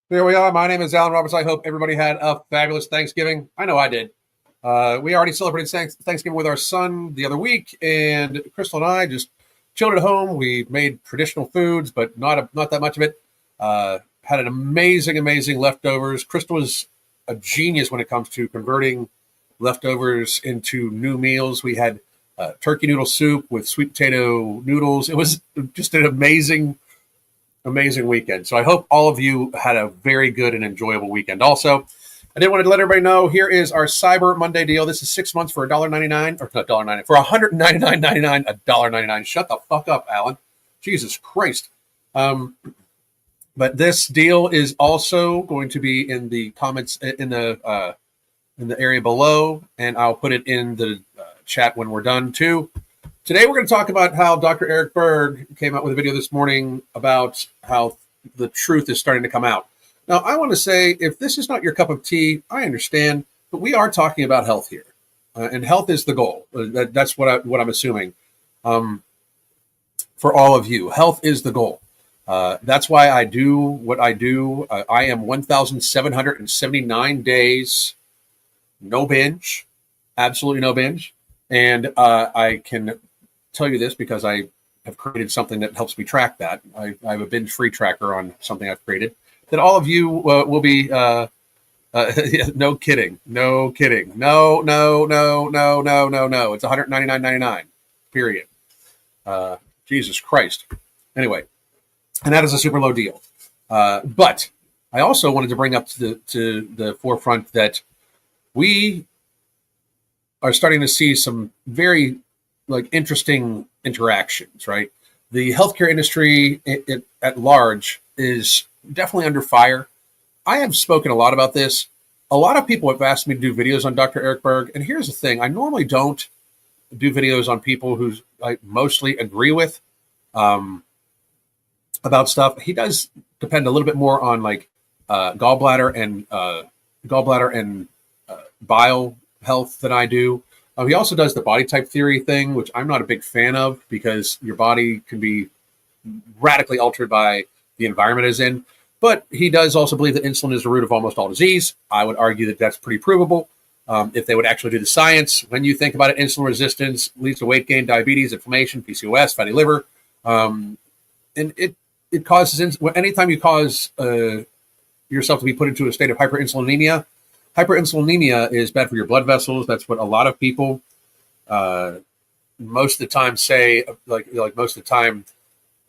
Here we are. My name is Alan Roberts. I hope everybody had a fabulous Thanksgiving. I know I did. We already celebrated Thanksgiving with our son the other week, and Crystal and I just chilled at home. We made traditional foods, but not that much of it. Had an amazing leftovers. Crystal was a genius when it comes to converting leftovers into new meals. We had turkey noodle soup with sweet potato noodles. It was just an amazing weekend. So I hope all of you had a very good and enjoyable weekend. Also, I did want to let everybody know here is our Cyber Monday deal. This is 6 months for $1.99 or not $1.99 for $199.99, $1.99. Shut the fuck up, Alan. Jesus Christ. But this deal is also going to be in the comments in the area below, and I'll put it in the chat when we're done too. Today, we're going to talk about how Dr. Eric Berg came out with a video this morning about how the truth is starting to come out. Now, I want to say, if this is not your cup of tea, I understand, but we are talking about health here, and health is the goal. That's what I'm assuming for all of you. Health is the goal. That's why I do what I do. I am 1,779 days, no binge, absolutely no binge, and I can tell you this because I have created something that helps me track that. I have a binge-free tracker on something I've created that all of you will be. No kidding, no. It's $199.99. Period. Jesus Christ. Anyway, and that is a super low deal. But I also wanted to bring up to the forefront that we are starting to see some very interesting interactions, right? The healthcare industry at large is definitely under fire. I have spoken a lot about this. A lot of people have asked me to do videos on Dr. Eric Berg, and here's the thing. I normally don't do videos on people who I mostly agree with about stuff. He does depend a little bit more on gallbladder and bile health than I do. He also does the body type theory thing, which I'm not a big fan of because your body can be radically altered by the environment it's in. But he does also believe that insulin is the root of almost all disease. I would argue that that's pretty provable. If they would actually do the science, when you think about it, insulin resistance leads to weight gain, diabetes, inflammation, PCOS, fatty liver. And it causes, anytime you cause yourself to be put into a state of hyperinsulinemia, hyperinsulinemia is bad for your blood vessels. That's what a lot of people most of the time say, most of the time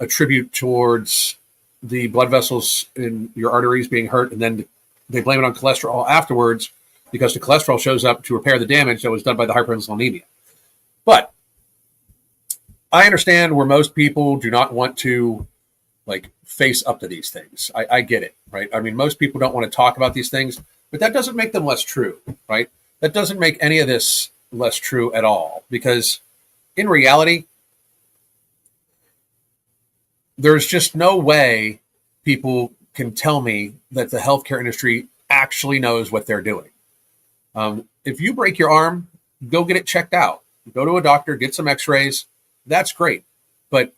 attribute towards the blood vessels in your arteries being hurt, and then they blame it on cholesterol afterwards because the cholesterol shows up to repair the damage that was done by the hyperinsulinemia. But I understand where most people do not want to face up to these things. I get it, right? I mean, most people don't want to talk about these things, but that doesn't make them less true, right? That doesn't make any of this less true at all, because in reality, there's just no way people can tell me that the healthcare industry actually knows what they're doing. If you break your arm, go get it checked out. Go to a doctor, get some x-rays. That's great. But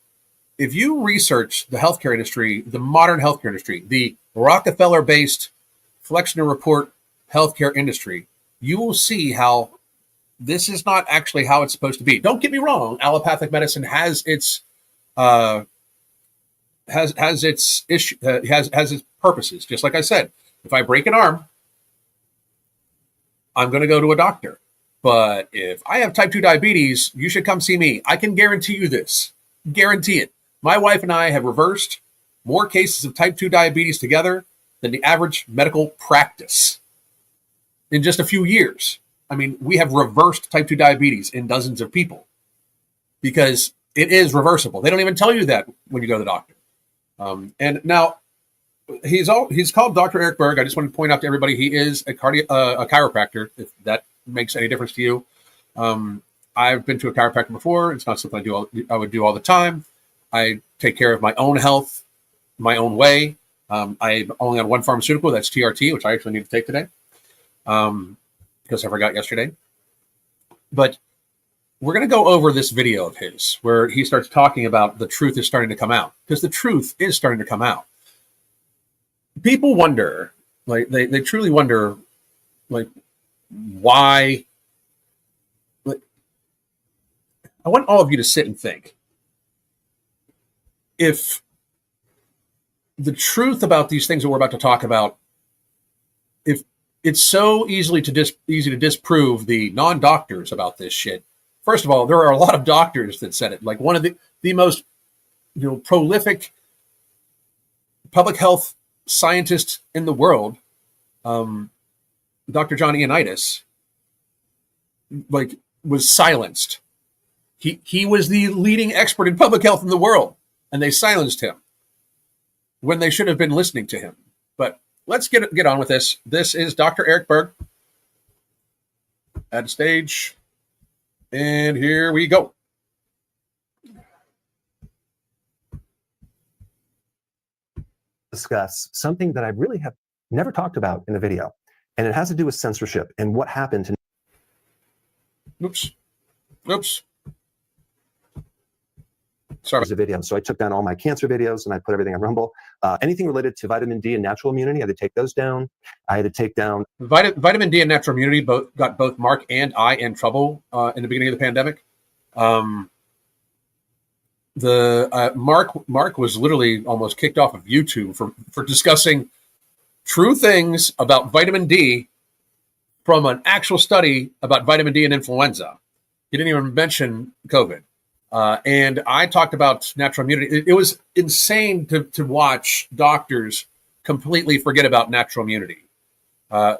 if you research the healthcare industry, the modern healthcare industry, the Rockefeller-based Flexner Report healthcare industry, you will see how this is not actually how it's supposed to be. Don't get me wrong. Allopathic medicine has its its purposes. Just like I said, if I break an arm, I'm going to go to a doctor. But if I have type 2 diabetes, you should come see me. I can guarantee you this. Guarantee it. My wife and I have reversed more cases of type 2 diabetes together than the average medical practice in just a few years. I mean, we have reversed type 2 diabetes in dozens of people because it is reversible. They don't even tell you that when you go to the doctor. And now he's called Dr. Eric Berg. I just want to point out to everybody, he is a chiropractor, if that makes any difference to you. I've been to a chiropractor before. It's not something I would do all the time. I take care of my own health my own way. I'm only on one pharmaceutical, that's TRT, which I actually need to take today because I forgot yesterday. But we're going to go over this video of his where he starts talking about the truth is starting to come out, because the truth is starting to come out. people wonder, like they truly wonder, like why. Like, I want all of you to sit and think. If the truth about these things that we're about to talk about, if it's so easy to disprove the non-doctors about this shit. First of all, there are a lot of doctors that said it. Like one of the most prolific public health scientists in the world, Dr. John Ioannidis, like was silenced. He was the leading expert in public health in the world, and they silenced him when they should have been listening to him. But let's get on with this. This is Dr. Eric Berg. Add stage. And here we go. Discuss something that I really have never talked about in the video, and it has to do with censorship and what happened to. Oops. Sorry. A video. So I took down all my cancer videos and I put everything on Rumble. Anything related to vitamin D and natural immunity, I had to take those down. I had to take down vitamin D and natural immunity. Got both Mark and I in trouble in the beginning of the pandemic. Mark was literally almost kicked off of YouTube for discussing true things about vitamin D from an actual study about vitamin D and influenza. He didn't even mention COVID. And I talked about natural immunity. It was insane to watch doctors completely forget about natural immunity,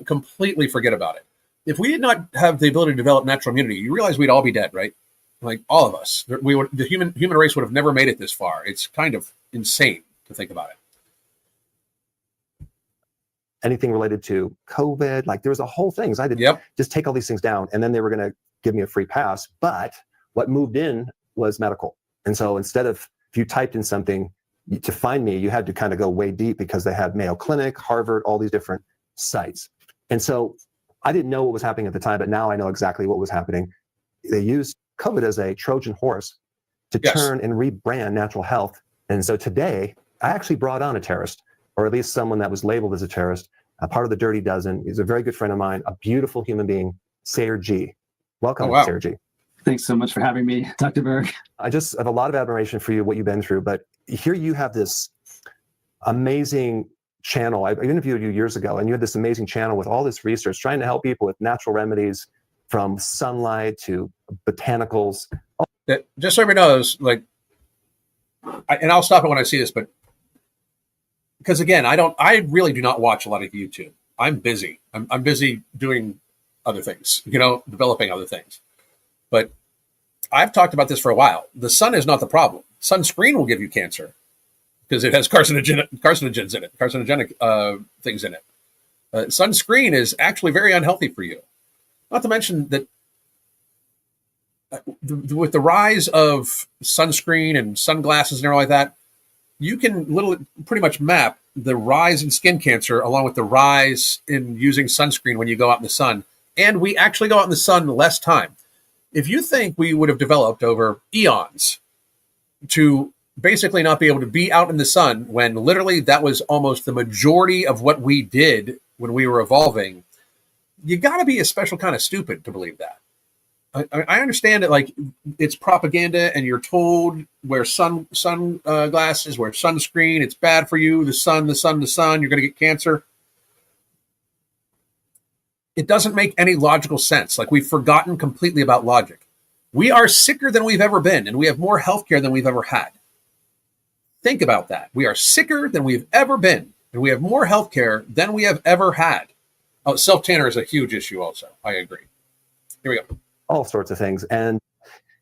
completely forget about it. If we did not have the ability to develop natural immunity, you realize we'd all be dead, right? Like all of us. The human race would have never made it this far. It's kind of insane to think about it. Anything related to COVID, like there was a whole thing. So I had to just take all these things down, and then they were going to give me a free pass. But what moved in was medical. And so instead of, if you typed in something to find me, you had to kind of go way deep because they had Mayo Clinic, Harvard, all these different sites. And so I didn't know what was happening at the time, but now I know exactly what was happening. They used COVID as a Trojan horse to turn and rebrand natural health. And so today, I actually brought on a terrorist, or at least someone that was labeled as a terrorist, a part of the Dirty Dozen. He's a very good friend of mine, a beautiful human being, Sayer G. Welcome, Sayer G. Thanks so much for having me, Dr. Berg. I just have a lot of admiration for you, what you've been through. But here you have this amazing channel. I interviewed you years ago, and you had this amazing channel with all this research, trying to help people with natural remedies from sunlight to botanicals. Just so everybody knows, and I'll stop it when I see this, but because again, I really do not watch a lot of YouTube. I'm busy. I'm busy doing other things, developing other things. But I've talked about this for a while. The sun is not the problem. Sunscreen will give you cancer because it has carcinogens in it, carcinogenic things in it. Sunscreen is actually very unhealthy for you. Not to mention that with the rise of sunscreen and sunglasses and everything like that, you can pretty much map the rise in skin cancer along with the rise in using sunscreen when you go out in the sun. And we actually go out in the sun less time. If you think we would have developed over eons to basically not be able to be out in the sun when literally that was almost the majority of what we did when we were evolving, you got to be a special kind of stupid to believe that. I understand that it's propaganda and you're told wear sunglasses, wear sunscreen, it's bad for you, the sun, you're going to get cancer. It doesn't make any logical sense. We've forgotten completely about logic. We are sicker than we've ever been, and we have more healthcare than we've ever had. Think about that. We are sicker than we've ever been, and we have more healthcare than we have ever had. Oh, self-tanner is a huge issue also. I agree. Here we go. All sorts of things. And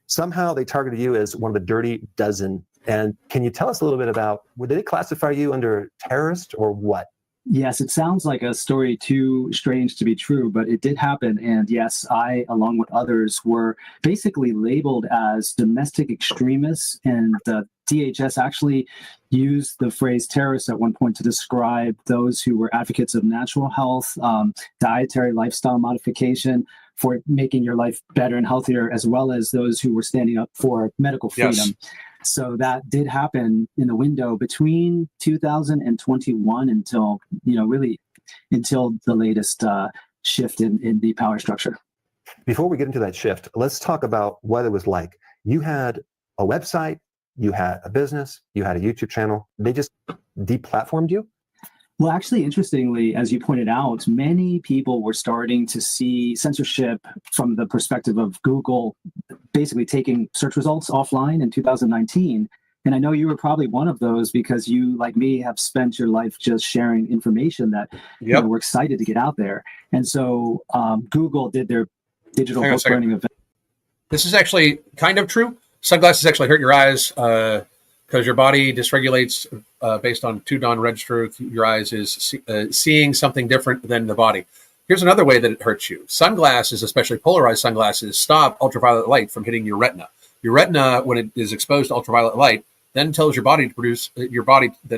somehow they targeted you as one of the Dirty Dozen. And can you tell us a little bit about, did they classify you under terrorist or what? Yes, it sounds like a story too strange to be true, but it did happen. And yes, I, along with others, were basically labeled as domestic extremists. And the DHS actually used the phrase terrorists at one point to describe those who were advocates of natural health, dietary lifestyle modification for making your life better and healthier, as well as those who were standing up for medical freedom. Yes. So that did happen in the window between 2021 until, really until the latest shift in the power structure. Before we get into that shift, let's talk about what it was like. You had a website, you had a business, you had a YouTube channel. They just deplatformed you? Well, actually, interestingly, as you pointed out, many people were starting to see censorship from the perspective of Google basically taking search results offline in 2019. And I know you were probably one of those because you, like me, have spent your life just sharing information that we're excited to get out there. And so Google did their digital book burning event. This is actually kind of true. Sunglasses actually hurt your eyes because your body dysregulates based on 2-don register. Your eyes is seeing something different than the body. Here's another way that it hurts you. Sunglasses, especially polarized sunglasses, stop ultraviolet light from hitting your retina. Your retina, when it is exposed to ultraviolet light, then tells your body to produce that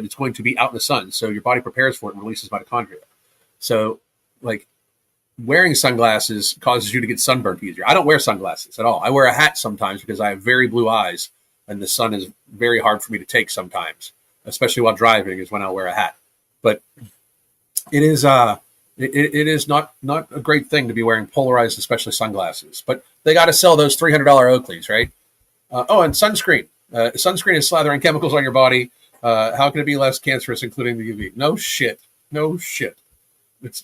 it's going to be out in the sun. So your body prepares for it and releases mitochondria. So, like, wearing sunglasses causes you to get sunburned easier. I don't wear sunglasses at all. I wear a hat sometimes because I have very blue eyes, and the sun is very hard for me to take sometimes, especially while driving is when I'll wear a hat. But it is it is not a great thing to be wearing polarized, especially sunglasses. But they got to sell those $300 Oakleys, right? And sunscreen. Sunscreen is slathering chemicals on your body. How can it be less cancerous, including the UV? No shit.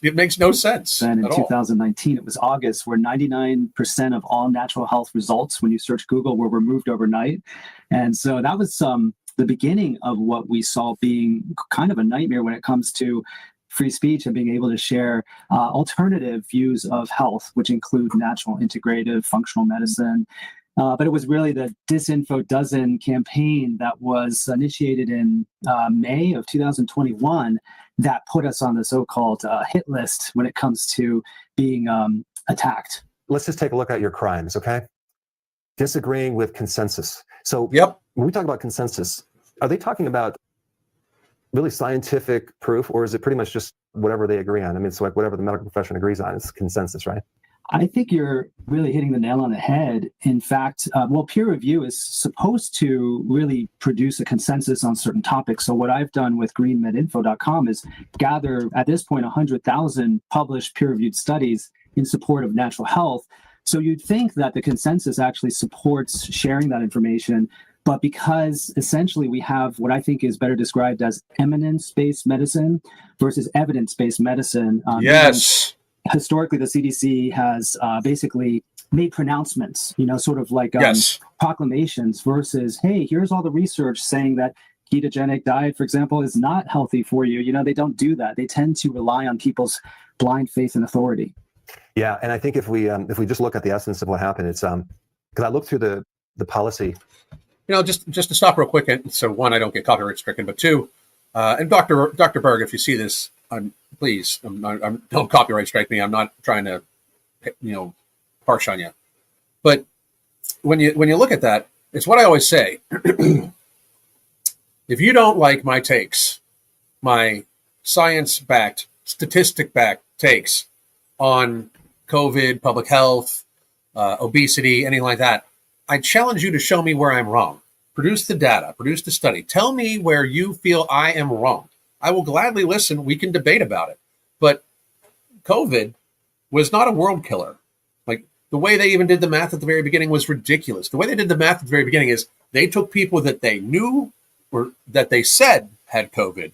It makes no sense. And in 2019, it was August, where 99% of all natural health results when you search Google were removed overnight. And so that was the beginning of what we saw being kind of a nightmare when it comes to free speech and being able to share alternative views of health, which include natural, integrative, functional medicine. But it was really the Disinfo Dozen campaign that was initiated in May of 2021 that put us on the so-called hit list when it comes to being attacked. Let's just take a look at your crimes, okay? Disagreeing with consensus. So when we talk about consensus, are they talking about really scientific proof, or is it pretty much just whatever they agree on? I mean, it's like whatever the medical profession agrees on is consensus, right? I think you're really hitting the nail on the head. In fact, peer review is supposed to really produce a consensus on certain topics. So what I've done with greenmedinfo.com is gather, at this point, 100,000 published peer-reviewed studies in support of natural health. So you'd think that the consensus actually supports sharing that information. But because essentially we have what I think is better described as eminence-based medicine versus evidence-based medicine. Yes. Historically, the CDC has basically made pronouncements, sort of like proclamations versus, hey, here's all the research saying that ketogenic diet, for example, is not healthy for you. They don't do that. They tend to rely on people's blind faith and authority. Yeah, and I think if we just look at the essence of what happened, it's because I looked through the policy. Just to stop real quick. And so one, I don't get copyright stricken, but two, and Dr. Berg, if you see this, please, don't copyright strike me. I'm not trying to, harsh on you. But when you look at that, it's what I always say. If you don't like my takes, my science-backed, statistic-backed takes on COVID, public health, obesity, anything like that, I challenge you to show me where I'm wrong. Produce the data, produce the study. Tell me where you feel I am wrong. I will gladly listen. We can debate about it. But COVID was not a world killer. Like, the way they even did the math at the very beginning was ridiculous. The way they did the math at the very beginning is they took people that they knew or that they said had COVID,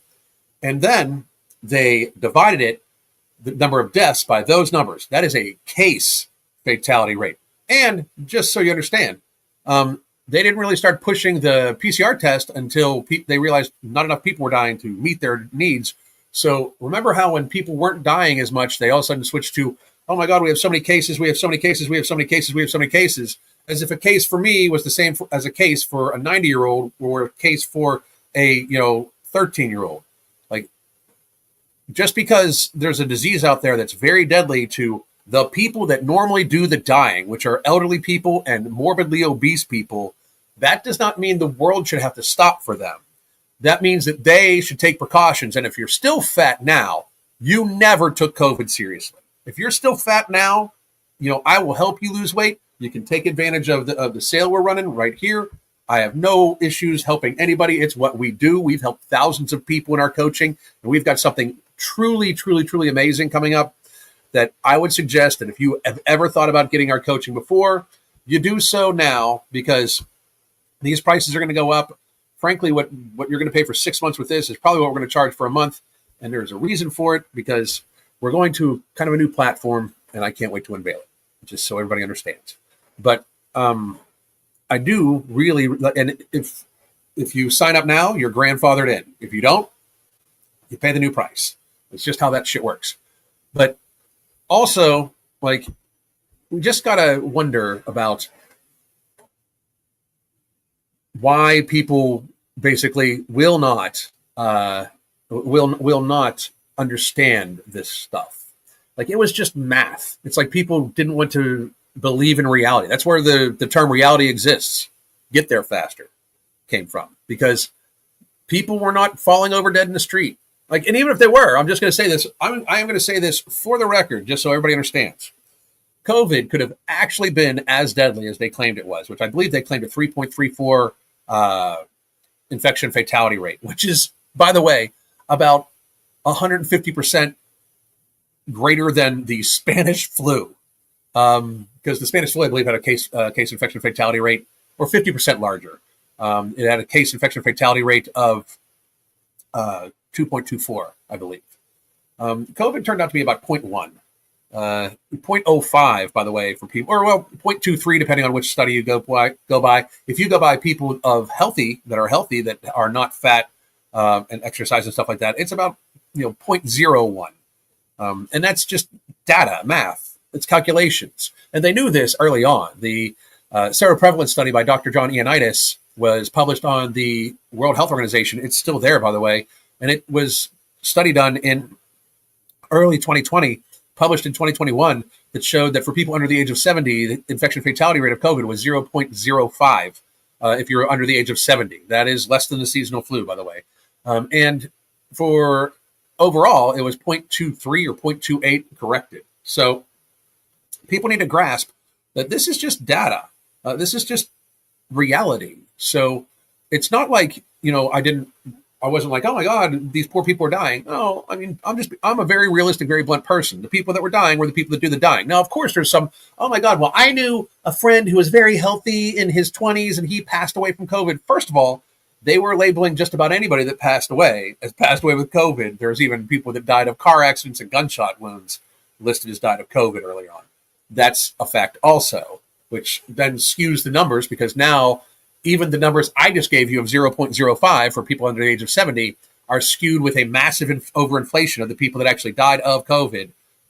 and then they divided the number of deaths by those numbers. That is a case fatality rate. And just so you understand, they didn't really start pushing the PCR test until they realized not enough people were dying to meet their needs. So remember how when people weren't dying as much, they all of a sudden switched to, oh my God, we have so many cases, we have so many cases, we have so many cases, we have so many cases, as if a case for me was the same as a case for a 90-year-old or a case for a 13-year-old. Like, just because there's a disease out there that's very deadly to the people that normally do the dying, which are elderly people and morbidly obese people, that does not mean the world should have to stop for them. That means that they should take precautions. And if you're still fat now, you never took COVID seriously. If you're still fat now, I will help you lose weight. You can take advantage of the sale we're running right here. I have no issues helping anybody. It's what we do. We've helped thousands of people in our coaching, and we've got something truly, truly, truly amazing coming up that I would suggest that if you have ever thought about getting our coaching before, you do so now, because these prices are going to go up. Frankly, what you're going to pay for 6 months with this is probably what we're going to charge for a month. And there's a reason for it, because we're going to kind of a new platform, and I can't wait to unveil it, just so everybody understands. But I do really, and if you sign up now, you're grandfathered in. If you don't, you pay the new price. It's just how that shit works. But also, like, we just got to wonder about why people basically will not understand this stuff. Like, it was just math. It's like people didn't want to believe in reality. That's where the term reality exists. Get there faster came from, because people were not falling over dead in the street. Like, and even if they were, I'm just going to say this. I am going to say this for the record, just so everybody understands. COVID could have actually been as deadly as they claimed it was, which I believe they claimed a 3.34 infection fatality rate, which is, by the way, about 150% greater than the Spanish flu. Because the Spanish flu, I believe, had a case infection fatality rate, or 50% larger. It had a case infection fatality rate of 2.24, I believe. COVID turned out to be about 0.1. 0.05, by the way, for people, or 0.23, depending on which study you go by. If you go by people that are not fat and exercise and stuff like that, it's about 0.01. And that's just data, math. It's calculations. And they knew this early on. The seroprevalence study by Dr. John Ioannidis was published on the World Health Organization. It's still there, by the way. And it was study done in early 2020, published in 2021, that showed that for people under the age of 70, the infection fatality rate of COVID was 0.05 if you're under the age of 70. That is less than the seasonal flu, by the way. And for overall, it was 0.23 or 0.28 corrected. So people need to grasp that this is just data. This is just reality. So it's not like, I wasn't like, oh my God, these poor people are dying. No, I mean, I'm a very realistic, very blunt person. The people that were dying were the people that do the dying. Now, of course, there's some, oh my God, well, I knew a friend who was very healthy in his 20s and he passed away from COVID. First of all, they were labeling just about anybody that passed away as passed away with COVID. There's even people that died of car accidents and gunshot wounds listed as died of COVID early on. That's a fact also, which then skews the numbers, because now even the numbers I just gave you of 0.05 for people under the age of 70 are skewed with a massive overinflation of the people that actually died of COVID,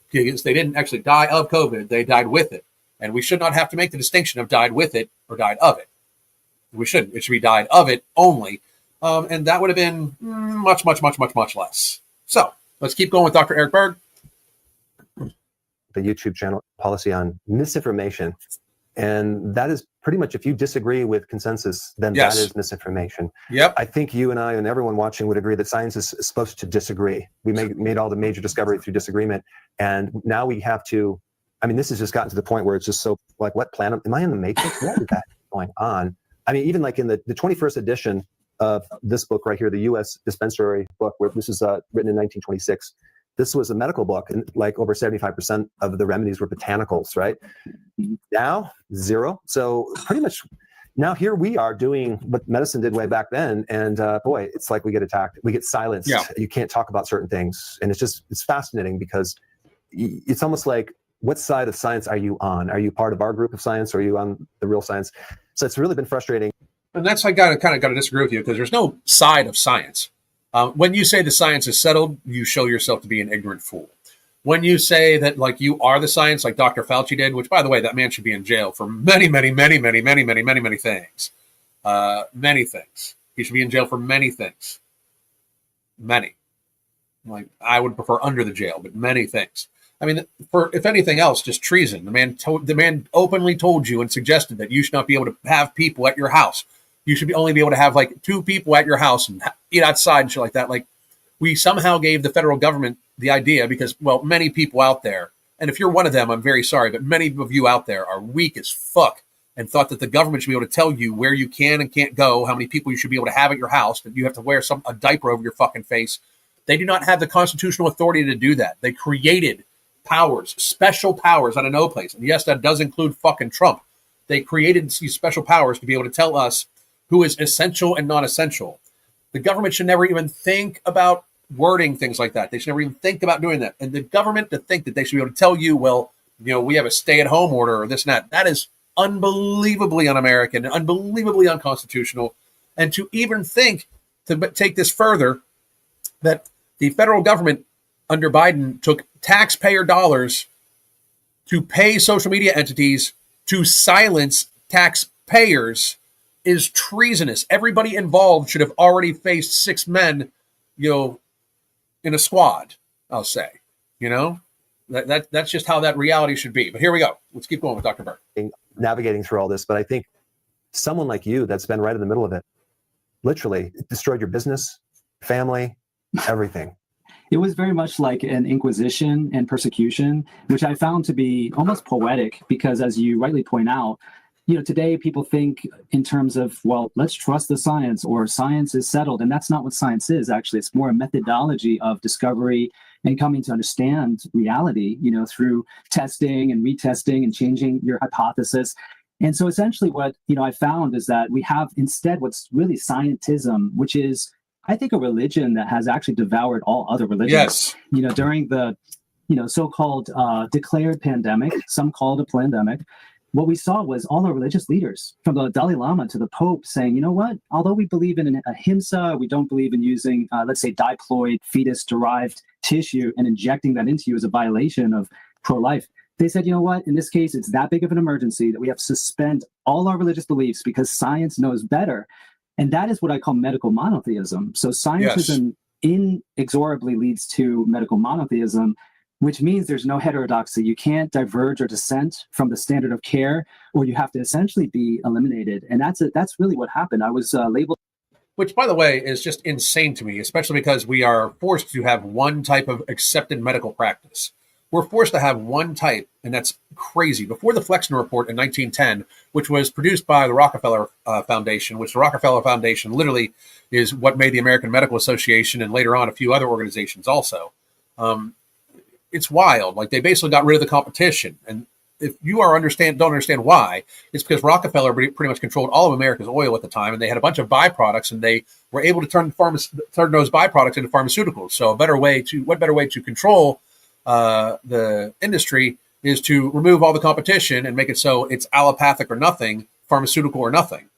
because they didn't actually die of COVID, they died with it. And we should not have to make the distinction of died with it or died of it. We shouldn't. It should be died of it only. And that would have been much, much, much, much, much less. So let's keep going with Dr. Eric Berg. The YouTube channel policy on misinformation. And that is pretty much, if you disagree with consensus, then that is misinformation. Yep. I think you and I and everyone watching would agree that science is supposed to disagree. We made all the major discovery through disagreement. And now we have to, this has just gotten to the point where it's just so like, what planet, am I in the Matrix? What is that going on? Even like in the 21st edition of this book right here, the U.S. dispensary book, where this is written in 1926, this was a medical book, and like over 75% of the remedies were botanicals, right? Now, 0. So pretty much now here we are doing what medicine did way back then. And boy, it's like we get attacked. We get silenced. Yeah. You can't talk about certain things. And it's fascinating, because it's almost like, what side of science are you on? Are you part of our group of science, or are you on the real science? So it's really been frustrating. And that's, I got to disagree with you, because there's no side of science. When you say the science is settled, you show yourself to be an ignorant fool. When you say that, like, you are the science, like Dr. Fauci did, which, by the way, that man should be in jail for many, many, many, many, many, many, many, many things. Many things. He should be in jail for many things. Many. Like, I would prefer under the jail, but many things. For, if anything else, just treason. The man openly told you and suggested that you should not be able to have people at your house. You should only be able to have like 2 people at your house and eat outside and shit like that. Like, we somehow gave the federal government the idea, because, well, many people out there, and if you're one of them, I'm very sorry, but many of you out there are weak as fuck and thought that the government should be able to tell you where you can and can't go, how many people you should be able to have at your house, that you have to wear a diaper over your fucking face. They do not have the constitutional authority to do that. They created powers, special powers out of no place. And yes, that does include fucking Trump. They created these special powers to be able to tell us who is essential and non-essential. The government should never even think about wording things like that. They should never even think about doing that. And the government to think that they should be able to tell you, well, we have a stay-at-home order or this and that. That is unbelievably un-American and unbelievably unconstitutional. And to even think to take this further, that the federal government under Biden took taxpayer dollars to pay social media entities to silence taxpayers is treasonous. Everybody involved should have already faced 6 men, in a squad, I'll say. That's just how that reality should be. But here we go. Let's keep going with Dr. Berg. Navigating through all this, but I think someone like you that's been right in the middle of it, literally destroyed your business, family, everything. It was very much like an inquisition and persecution, which I found to be almost poetic because, as you rightly point out, today people think in terms of, well, let's trust the science, or science is settled. And that's not what science is, actually. It's more a methodology of discovery and coming to understand reality, through testing and retesting and changing your hypothesis. And so essentially what, I found is that we have instead what's really scientism, which is, I think, a religion that has actually devoured all other religions. Yes. During the, so-called declared pandemic, some call it a pandemic, what we saw was all our religious leaders, from the Dalai Lama to the Pope, saying, although we believe in ahimsa, we don't believe in using, let's say, diploid fetus-derived tissue and injecting that into you as a violation of pro-life. They said, in this case, it's that big of an emergency that we have to suspend all our religious beliefs because science knows better. And that is what I call medical monotheism. So scientism inexorably leads to medical monotheism, which means there's no heterodoxy. You can't diverge or dissent from the standard of care, or you have to essentially be eliminated. And that's really what happened. I was labeled. Which, by the way, is just insane to me, especially because we are forced to have one type of accepted medical practice. We're forced to have one type, and that's crazy. Before the Flexner Report in 1910, which was produced by the Rockefeller Foundation, which the Rockefeller Foundation literally is what made the American Medical Association and later on a few other organizations also. It's wild. Like, they basically got rid of the competition. And if you don't understand why, it's because Rockefeller pretty much controlled all of America's oil at the time, and they had a bunch of byproducts, and they were able to turn those byproducts into pharmaceuticals. So what better way to control the industry is to remove all the competition and make it so it's allopathic or nothing, pharmaceutical or nothing.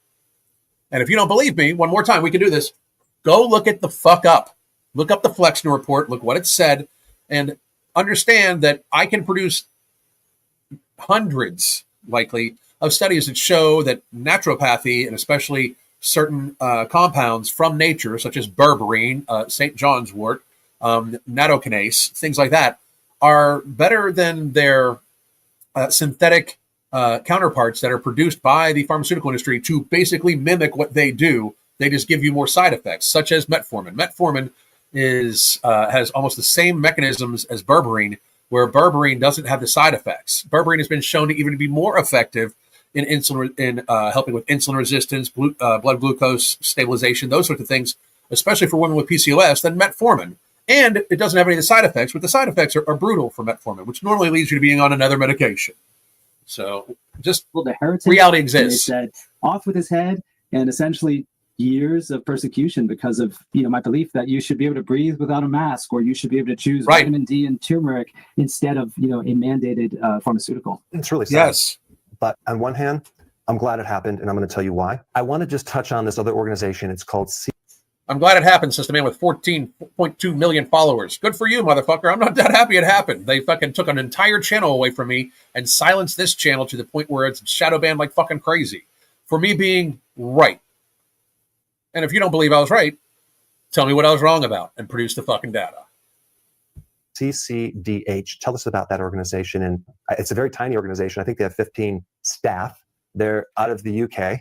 And if you don't believe me, one more time, we can do this. Go look it the fuck up. Look up the Flexner Report, look what it said, and understand that I can produce hundreds, likely, of studies that show that naturopathy, and especially certain compounds from nature, such as berberine, St. John's wort, nattokinase, things like that, are better than their synthetic counterparts that are produced by the pharmaceutical industry to basically mimic what they do. They just give you more side effects, such as metformin. Metformin has almost the same mechanisms as berberine, where berberine doesn't have the side effects. Berberine has been shown to even be more effective in helping with insulin resistance, blood glucose stabilization, those sorts of things, especially for women with PCOS, than metformin. And it doesn't have any of the side effects, but the side effects are brutal for metformin, which normally leads you to being on another medication. So just reality exists. They said off with his head, and essentially years of persecution because of my belief that you should be able to breathe without a mask, or you should be able to choose vitamin D and turmeric instead of a mandated pharmaceutical. It's really sad. Yes. But on one hand, I'm glad it happened, and I'm going to tell you why. I want to just touch on this other organization. It's called I'm glad it happened, says the man with 14.2 million followers. Good for you, motherfucker. I'm not that happy it happened. They fucking took an entire channel away from me and silenced this channel to the point where it's shadow banned like fucking crazy for me being right. And if you don't believe I was right, tell me what I was wrong about and produce the fucking data. CCDH. Tell us about that organization. And it's a very tiny organization. I think they have 15 staff. They're out of the UK,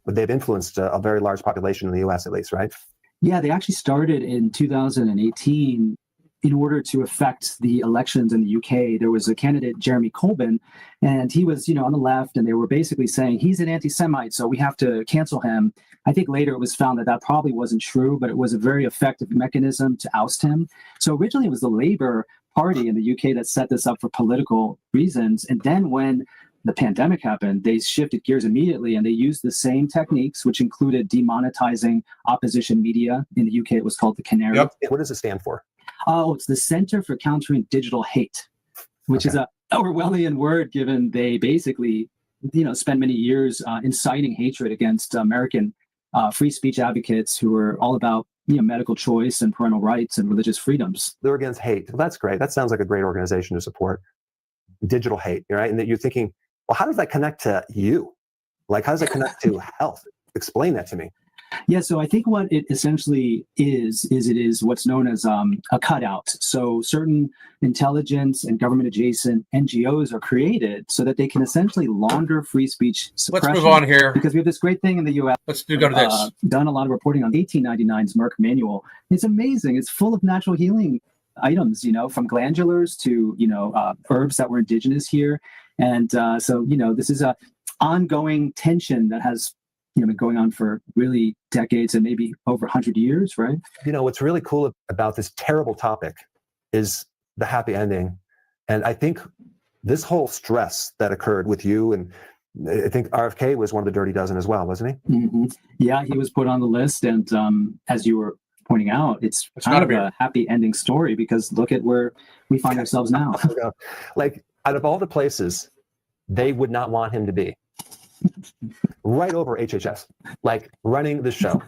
but they've influenced a very large population in the US, at least, right? Yeah, they actually started in 2018 in order to affect the elections in the UK, there was a candidate, Jeremy Corbyn, and he was, on the left, and they were basically saying he's an anti-Semite, so we have to cancel him. I think later it was found that that probably wasn't true, but it was a very effective mechanism to oust him. So originally it was the Labour Party in the UK that set this up for political reasons. And then when the pandemic happened, they shifted gears immediately and they used the same techniques, which included demonetizing opposition media. In the UK, it was called the Canary. Yep. What does it stand for? Oh, it's the Center for Countering Digital Hate, which is a Orwellian word, given they basically, spent many years inciting hatred against American free speech advocates who were all about medical choice and parental rights and religious freedoms. They're against hate. Well, that's great. That sounds like a great organization to support. Digital hate, right? And that you're thinking, well, how does that connect to you? Like, how does it connect to health? Explain that to me. Yeah, so I think what it essentially is it is what's known as a cutout. So certain intelligence and government adjacent NGOs are created so that they can essentially launder free speech suppression. Let's move on here. Because we have this great thing in the US. Let's go to this. Done a lot of reporting on 1899's Merck manual. It's amazing. It's full of natural healing items, from glandulars to, herbs that were indigenous here. And so, this is a ongoing tension that has been going on for really decades and maybe over 100 years, right? What's really cool about this terrible topic is the happy ending. And I think this whole stress that occurred with you, and I think RFK was one of the dirty dozen as well, wasn't he? Mm-hmm. Yeah, he was put on the list. And as you were pointing out, it's kind of a happy ending story, because look at where we find ourselves now. Like, out of all the places they would not want him to be, right over HHS, like running the show.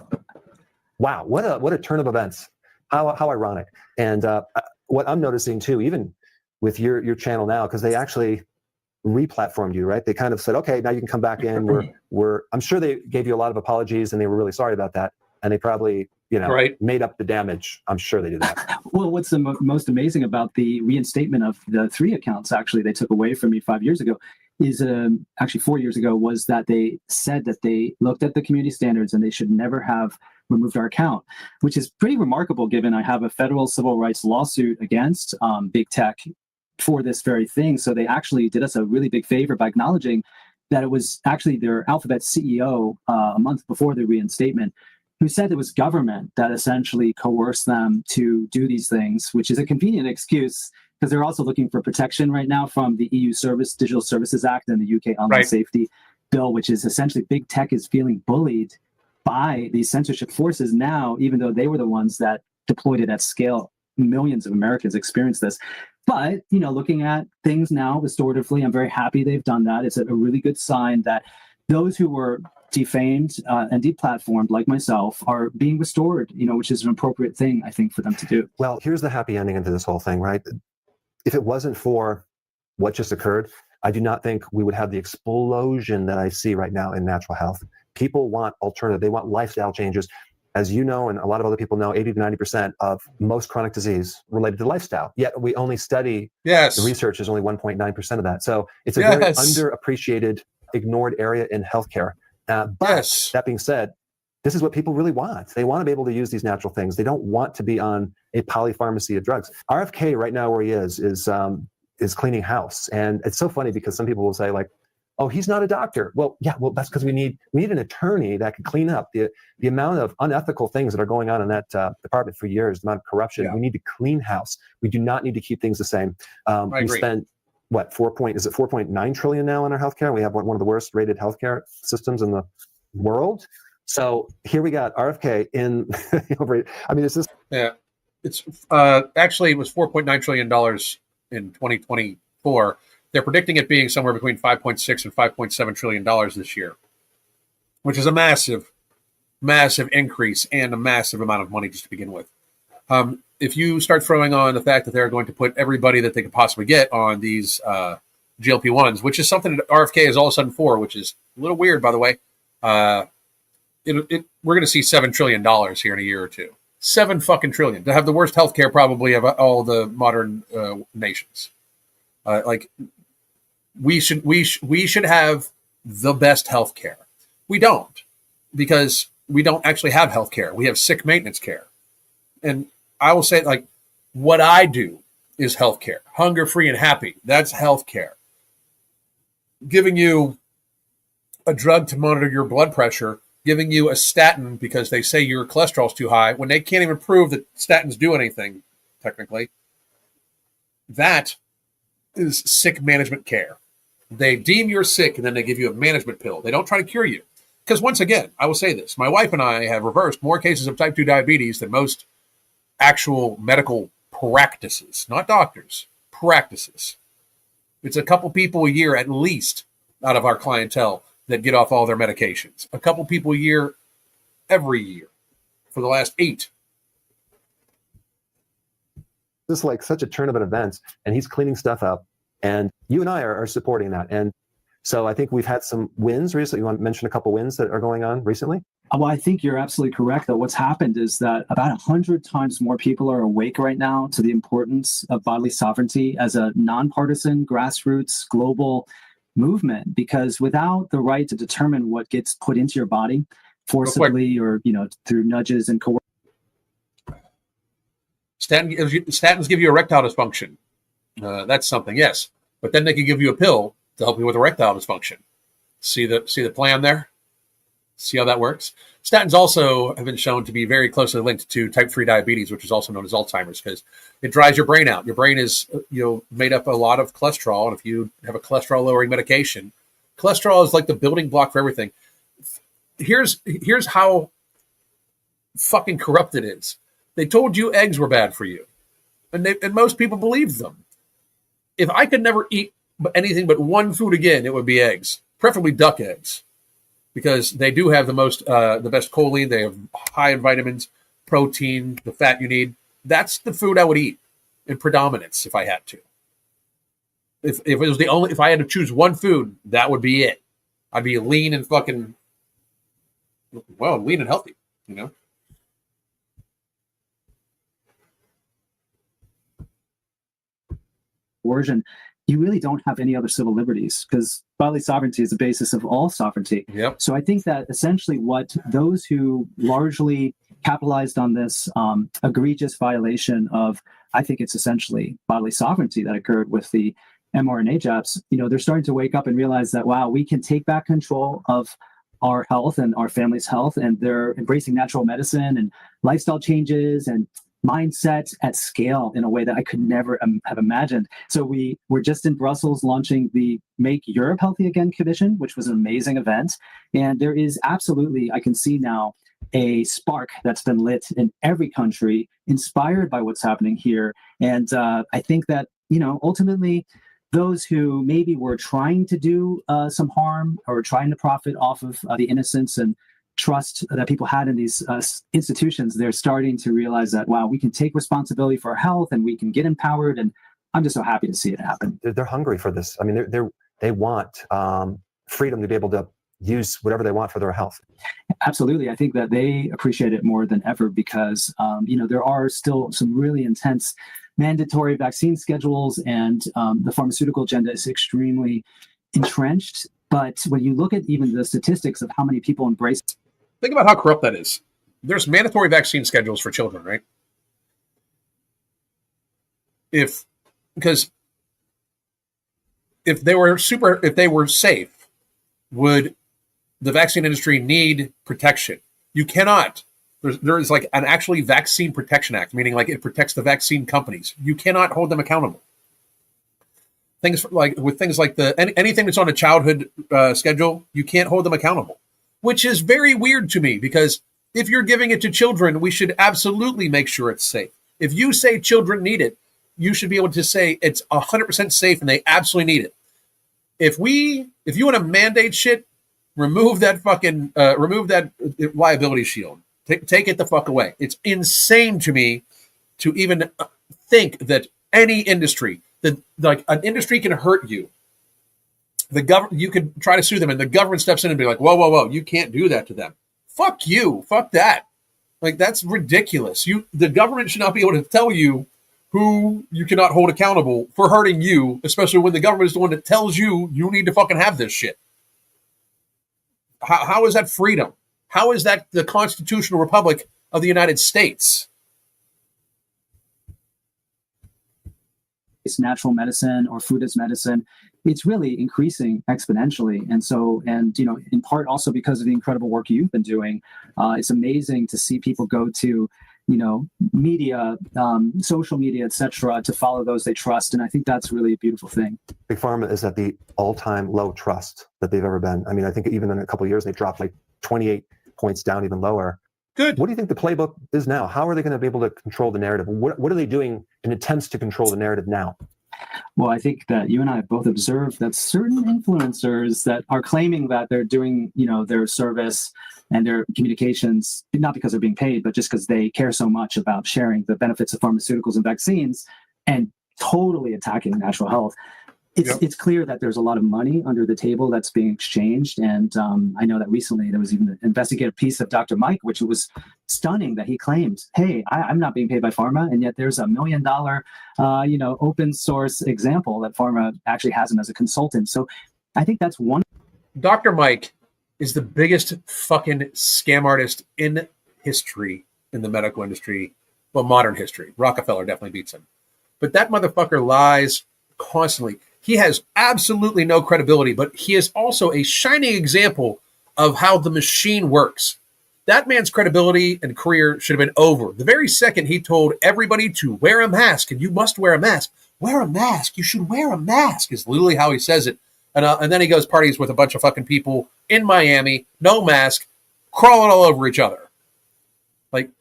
Wow, what a turn of events. How ironic. And what I'm noticing too, even with your channel now, because they actually re-platformed you, right? They kind of said, okay, now you can come back in. I'm sure they gave you a lot of apologies and they were really sorry about that. And they probably, made up the damage. I'm sure they did that. Well, what's the most amazing about the reinstatement of the 3 accounts actually they took away from me 5 years ago is actually 4 years ago, was that they said that they looked at the community standards and they should never have removed our account, which is pretty remarkable given I have a federal civil rights lawsuit against big tech for this very thing. So they actually did us a really big favor by acknowledging that it was actually their Alphabet CEO a month before the reinstatement who said it was government that essentially coerced them to do these things, which is a convenient excuse because they're also looking for protection right now from the EU Digital Services Act and the UK Online Safety Bill, which is essentially big tech is feeling bullied by these censorship forces now, even though they were the ones that deployed it at scale. Millions of Americans experience this. But, looking at things now restoratively, I'm very happy they've done that. It's a really good sign that those who were defamed and deplatformed, like myself, are being restored, which is an appropriate thing, I think, for them to do. Well, here's the happy ending into this whole thing, right? If it wasn't for what just occurred, I do not think we would have the explosion that I see right now in natural health. People want alternative. They want lifestyle changes. As you know, and a lot of other people know, 80 to 90% of most chronic disease related to lifestyle. Yet we only study, the research is only 1.9% of that. So it's a very underappreciated, ignored area in healthcare. But that being said, this is what people really want. They want to be able to use these natural things. They don't want to be on a polypharmacy of drugs. RFK right now where he is cleaning house. And it's so funny because some people will say like, oh, he's not a doctor. Well, that's because we need an attorney that can clean up the amount of unethical things that are going on in that department for years, the amount of corruption. We need to clean house. We do not need to keep things the same. We spend what, 4.9 trillion now on our healthcare. We have one of the worst rated healthcare systems in the world. So here we got RFK in it's just it's actually it was $4.9 trillion in 2024. They're predicting it being somewhere between 5.6 and 5.7 trillion dollars this year, which is a massive increase and a massive amount of money just to begin with. If you start throwing on the fact that they're going to put everybody that they could possibly get on these GLP-1s, which is something that RFK is all of a sudden for, which is a little weird, by the way. We're going to see $7 trillion here in a year or two. $7 trillion to have the worst healthcare probably of all the modern nations. We should have the best healthcare. We don't, because we don't actually have healthcare. We have sick maintenance care. And I will say, What I do is healthcare. Hunger free and happy. That's healthcare. Giving you a drug to monitor your blood pressure, giving you a statin because they say your cholesterol's too high when they can't even prove that statins do anything, technically. That is sick management care. They deem you're sick and then they give you a management pill. They don't try to cure you. Because once again, I will say this. My wife and I have reversed more cases of type 2 diabetes than most actual medical practices, not doctors, practices. It's a couple people a year at least out of our clientele that get off all their medications. A couple people a year every year for the last 8. This is like such a turn of events, and he's cleaning stuff up, and you and I are supporting that. And so I think we've had some wins recently. You want to mention a couple wins that are going on recently? Well, I think you're absolutely correct that what's happened is that about 100 times more people are awake right now to the importance of bodily sovereignty as a nonpartisan, grassroots, global movement. Because without the right to determine what gets put into your body forcibly or, through nudges and coercion. Statins give you erectile dysfunction. That's something, yes. But then they can give you a pill to help you with erectile dysfunction. See the plan there? See how that works? Statins also have been shown to be very closely linked to type 3 diabetes, which is also known as Alzheimer's, because it dries your brain out. Your brain is made up a lot of cholesterol, and if you have a cholesterol-lowering medication, cholesterol is like the building block for everything. Here's how fucking corrupt it is. They told you eggs were bad for you, and most people believed them. If I could never eat anything but one food again, it would be eggs, preferably duck eggs, because they do have the best choline. They have high in vitamins, protein, the fat you need. That's the food I would eat in predominance if I had to. If it was if I had to choose one food, that would be it. I'd be lean and lean and healthy, Origin, you really don't have any other civil liberties because bodily sovereignty is the basis of all sovereignty. Yep. So I think that essentially what those who largely capitalized on this egregious violation of, I think it's essentially bodily sovereignty that occurred with the mRNA jabs, they're starting to wake up and realize that, wow, we can take back control of our health and our family's health, and they're embracing natural medicine and lifestyle changes and mindset at scale in a way that I could never have imagined. So we were just in Brussels launching the Make Europe Healthy Again Commission, which was an amazing event. And there is absolutely, I can see now, a spark that's been lit in every country, inspired by what's happening here. And I think that, ultimately, those who maybe were trying to do some harm or trying to profit off of the innocence and trust that people had in these institutions, they're starting to realize that, wow, we can take responsibility for our health and we can get empowered. And I'm just so happy to see it happen. They're hungry for this. I mean, they want freedom to be able to use whatever they want for their health. Absolutely. I think that they appreciate it more than ever because, there are still some really intense mandatory vaccine schedules, and the pharmaceutical agenda is extremely entrenched. But when you look at even the statistics of how many people embrace... Think about how corrupt that is. There's mandatory vaccine schedules for children, right? Because if they were safe, would the vaccine industry need protection? You cannot. There's like an actually Vaccine Protection Act, meaning like it protects the vaccine companies. You cannot hold them accountable. Things like anything that's on a childhood schedule, you can't hold them accountable, which is very weird to me because if you're giving it to children, we should absolutely make sure it's safe. If you say children need it, you should be able to say it's 100% safe and they absolutely need it. If you want to mandate shit, remove that liability shield. Take it the fuck away. It's insane to me to even think that any industry, that like an industry can hurt you. You could try to sue them and the government steps in and be like, whoa, you can't do that to them. Fuck you. Fuck that. Like, that's ridiculous. The government should not be able to tell you who you cannot hold accountable for hurting you, especially when the government is the one that tells you need to fucking have this shit. How is that freedom? How is that the constitutional republic of the United States? natural medicine or food as medicine, it's really increasing exponentially. And so, and in part also because of the incredible work you've been doing, it's amazing to see people go to media, social media, etc., to follow those they trust. And I think that's really a beautiful thing. Big Pharma is at the all-time low trust that they've ever been. I mean, I think even in a couple of years, they've dropped like 28 points down, even lower. Good. What do you think the playbook is now? How are they going to be able to control the narrative? What are they doing in attempts to control the narrative now? Well, I think that you and I have both observed that certain influencers that are claiming that they're doing, their service and their communications, not because they're being paid, but just because they care so much about sharing the benefits of pharmaceuticals and vaccines and totally attacking natural health. It's clear that there's a lot of money under the table that's being exchanged. And I know that recently there was even an investigative piece of Dr. Mike, which was stunning, that he claimed, hey, I'm not being paid by pharma. And yet there's $1 million, open source example that pharma actually has him as a consultant. So I think that's one. Dr. Mike is the biggest fucking scam artist in history, in the medical industry. Well, modern history. Rockefeller definitely beats him. But that motherfucker lies constantly. He has absolutely no credibility, but he is also a shining example of how the machine works. That man's credibility and career should have been over. The very second he told everybody to wear a mask, and you must wear a mask. Wear a mask. You should wear a mask is literally how he says it. And then he goes parties with a bunch of fucking people in Miami, no mask, crawling all over each other. Like,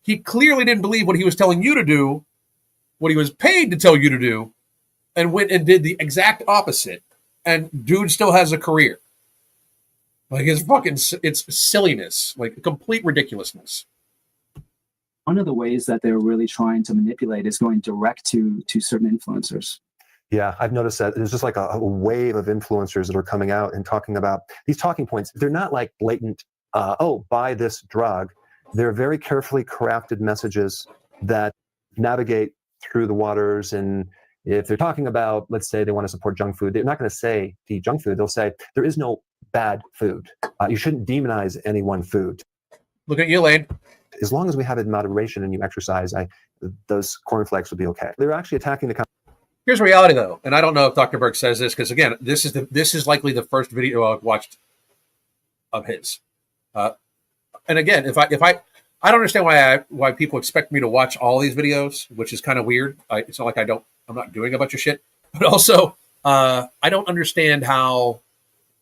he clearly didn't believe what he was telling you to do, what he was paid to tell you to do, and went and did the exact opposite. And dude still has a career. Like, it's silliness, like complete ridiculousness. One of the ways that they're really trying to manipulate is going direct to certain influencers. Yeah, I've noticed that there's just like a wave of influencers that are coming out and talking about these talking points. They're not like blatant, buy this drug. They're very carefully crafted messages that navigate through the waters. And if they're talking about, let's say they want to support junk food, they're not going to say the junk food. They'll say there is no bad food. You shouldn't demonize any one food. Look at you, Lane. As long as we have it in moderation and you exercise, those cornflakes will be okay. They're actually attacking the. Here's reality, though, and I don't know if Dr. Berg says this because, again, this is likely the first video I've watched of his. And again, if I don't understand why people expect me to watch all these videos, which is kind of weird. It's not like I'm not doing a bunch of shit, but also I don't understand how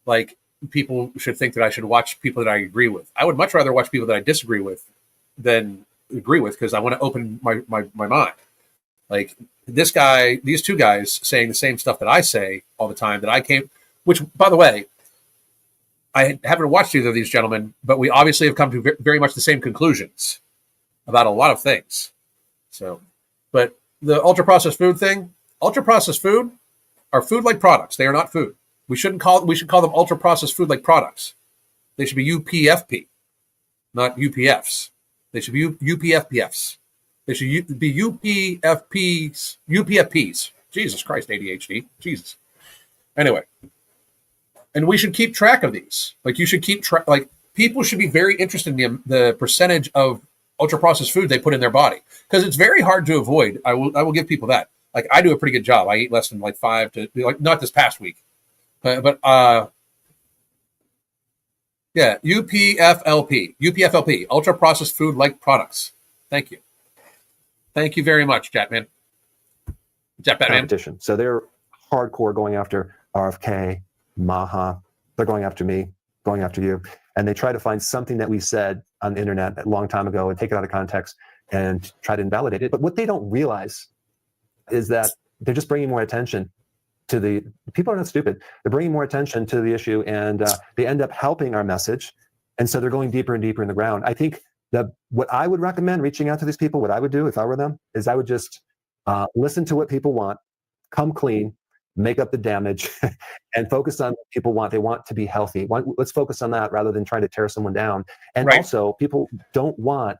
like people should think that I should watch people that I agree with. I would much rather watch people that I disagree with than agree with because I want to open my mind. Like these two guys saying the same stuff that I say all the time which by the way, I haven't watched either of these gentlemen, but we obviously have come to very much the same conclusions about a lot of things. So, but the ultra-processed food thing, ultra-processed food are food-like products. They are not food. We should call them ultra-processed food-like products. They should be UPFP, not UPFs. They should be UPFPFs. They should be UPFPs. Jesus Christ, ADHD. Jesus. Anyway. And we should keep track of these. Like, you should keep track. Like, people should be very interested in the percentage of ultra-processed food they put in their body. Because it's very hard to avoid. I will give people that. Like, I do a pretty good job. I eat less than like 5 to, like, not this past week. But yeah, UPFLP, ultra-processed food-like products. Thank you. Thank you very much, Jetman. Competition. So they're hardcore going after RFK, Maha. They're going after me, going after you. And they try to find something that we said on the internet a long time ago and take it out of context and try to invalidate it. But what they don't realize is that they're just bringing more attention to the people are not stupid. They're bringing more attention to the issue and they end up helping our message. And so they're going deeper and deeper in the ground. I think what I would recommend reaching out to these people, what I would do if I were them, is I would just listen to what people want, come clean, make up the damage, and focus on what people want. They want to be healthy. Let's focus on that rather than trying to tear someone down. And also, people don't want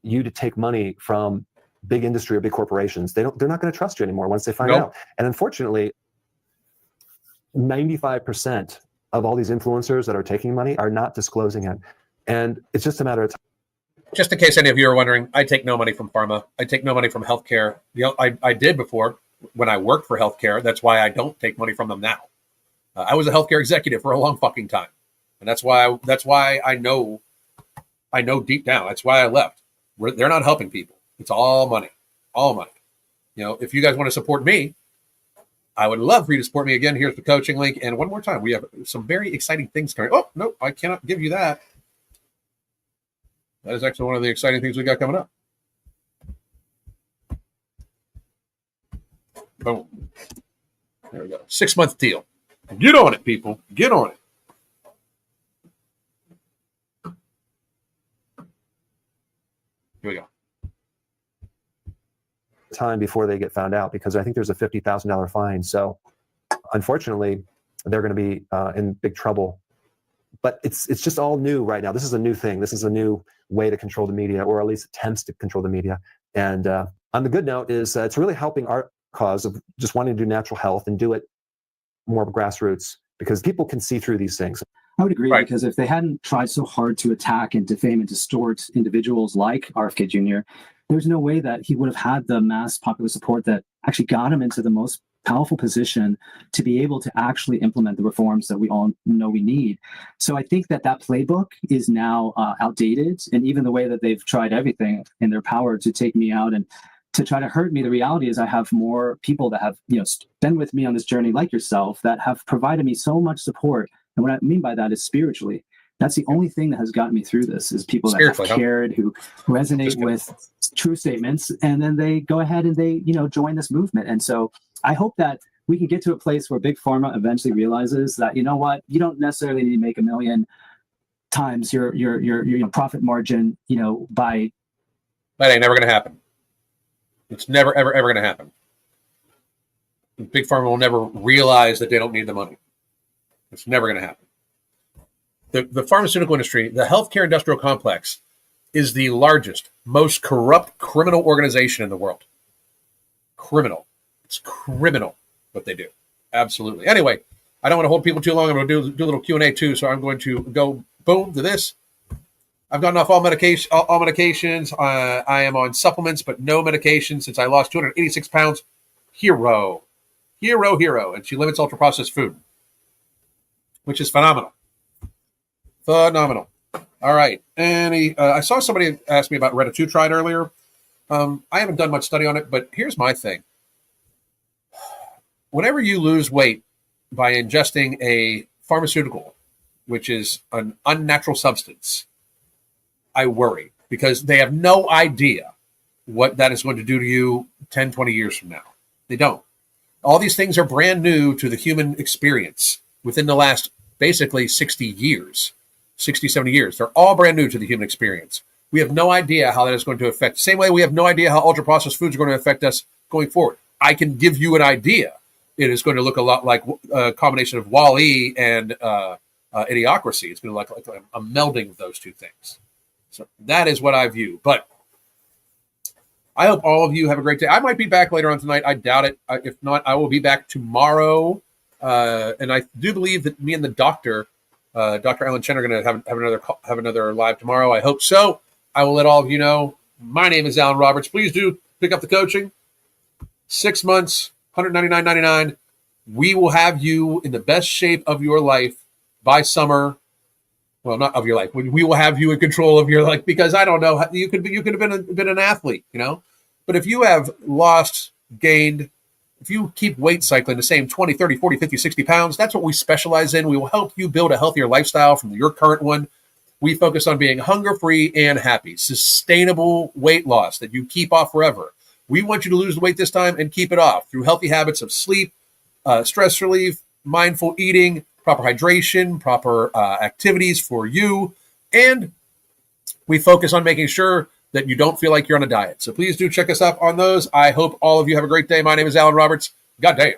you to take money from big industry or big corporations. They're not going to trust you anymore once they find out. And unfortunately, 95% of all these influencers that are taking money are not disclosing it. And it's just a matter of time. Just in case any of you are wondering, I take no money from pharma. I take no money from healthcare. I did before. when I worked for healthcare. That's why I don't take money from them now. I was a healthcare executive for a long fucking time, and that's why I know deep down. That's why I left. They're not helping people. It's all money, all money. If you guys want to support me, I would love for you to support me again. Here's the coaching link, and one more time, we have some very exciting things coming. Oh no, I cannot give you that. That is actually one of the exciting things we got coming up. Boom. There we go. 6-month deal. Get on it, people. Get on it. Here we go. Time before they get found out, because I think there's a $50,000 fine. So unfortunately, they're going to be in big trouble. But it's just all new right now. This is a new thing. This is a new way to control the media, or at least attempts to control the media. And on the good note is it's really helping our cause of just wanting to do natural health and do it more grassroots, because people can see through these things. I would agree, Right. because if they hadn't tried so hard to attack and defame and distort individuals like RFK Jr., there's no way that he would have had the mass popular support that actually got him into the most powerful position to be able to actually implement the reforms that we all know we need. So I think that playbook is now outdated, and even the way that they've tried everything in their power to take me out and to try to hurt me, the reality is I have more people that have been with me on this journey, like yourself, that have provided me so much support. And what I mean by that is spiritually. That's the only thing that has gotten me through this, is people that have cared, who resonate with true statements, and then they go ahead and they join this movement. And so I hope that we can get to a place where Big Pharma eventually realizes that, you don't necessarily need to make 1 million times your profit margin, by. That ain't never going to happen. It's never, ever, ever going to happen. Big Pharma will never realize that they don't need the money. It's never going to happen. The pharmaceutical industry, the healthcare industrial complex, is the largest, most corrupt criminal organization in the world. Criminal. It's criminal what they do. Absolutely. Anyway, I don't want to hold people too long. I'm going to do a little Q&A too, so I'm going to go boom to this. I've gotten off all medications. I am on supplements, but no medication since I lost 286 pounds. Hero. And she limits ultra-processed food, which is phenomenal. Phenomenal. All right. And I saw somebody ask me about retatrutide earlier. I haven't done much study on it, but here's my thing. Whenever you lose weight by ingesting a pharmaceutical, which is an unnatural substance, I worry, because they have no idea what that is going to do to you 10, 20 years from now. They don't. All these things are brand new to the human experience within the last basically 60 years. 60, 70 years. They're all brand new to the human experience. We have no idea how that is going to affect. Same way we have no idea how ultra-processed foods are going to affect us going forward. I can give you an idea. It is going to look a lot like a combination of Wall-E and Idiocracy. It's going to look like a melding of those two things. So that is what I view. But I hope all of you have a great day. I might be back later on tonight. I doubt it. If not, I will be back tomorrow. And I do believe that me and the doctor, Dr. Alan Chen, are going to have another live tomorrow. I hope so. I will let all of you know. My name is Alan Roberts. Please do pick up the coaching. 6 months, $199.99. We will have you in the best shape of your life by summer. Well, not of your life. We will have you in control of your life, because I don't know. You could have been an athlete, But if you have lost, gained, if you keep weight cycling the same 20, 30, 40, 50, 60 pounds, that's what we specialize in. We will help you build a healthier lifestyle from your current one. We focus on being hunger-free and happy, sustainable weight loss that you keep off forever. We want you to lose the weight this time and keep it off through healthy habits of sleep, stress relief, mindful eating, proper hydration, proper activities for you. And we focus on making sure that you don't feel like you're on a diet. So please do check us up on those. I hope all of you have a great day. My name is Alan Roberts. God damn.